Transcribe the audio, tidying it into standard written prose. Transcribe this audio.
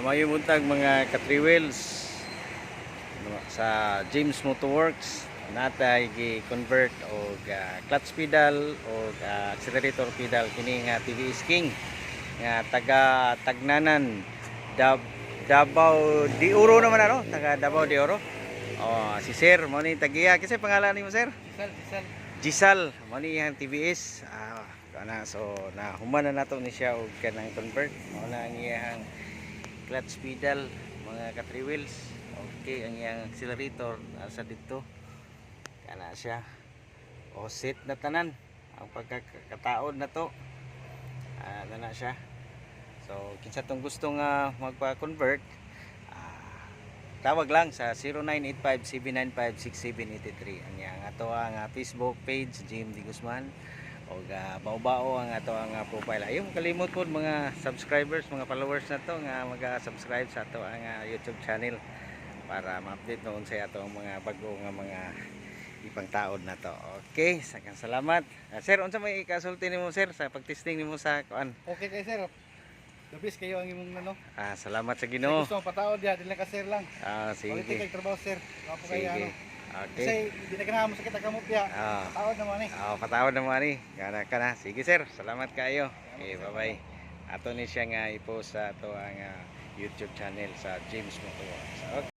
May buntag mga ka-3 wheels sa James Motorworks natay gi-convert og clutch pedal og accelerator pedal kini nga TVS King nga taga Tagnanan, Davao de Oro naman ano, taga Davao de Oro. Si Sir mo ni tagiya kasi pangalan nimo Sir? Gisal mo ni ang TVS. So na human na nato ni siya og kanang convert mo na ang iyang clutch pedal mga ka 3 wheels. Okay, ang iyang accelerator sa dito kana siya set na tanan ang pagkakataod na to na siya. So kinsa tong gusto nga magpa-convert, tawag lang sa 0985-795-6783 ang iyang ato ang Facebook page Jim D. Guzman o bao-bao ang ato ang profile. Ayun kalimot po mga subscribers, mga followers na to nga mag-subscribe sa ato ang YouTube channel para ma-update noon sa ato ang mga bago nga mga ipang taod na to. Okay, sakang salamat. Sir, unsa may ikasulti nimo Sir sa pagtesting nimo sa kuan? Okay kay sir. Labis kayo ang imong ano. Salamat sa Ginoo. Gusto mo pataod ya, dili ka sir lang. Sige. Quality kay trabaho sir. Wapo kay ano. Okay. Kasi di na kanamo sakit ang kamot ya. Pataod naman ni. Patawad naman ni. Kana. Sige sir, salamat kayo. Okay, bye-bye. Ato ni siya nga ipost sa ato ang YouTube channel sa James Motorworks. Okay.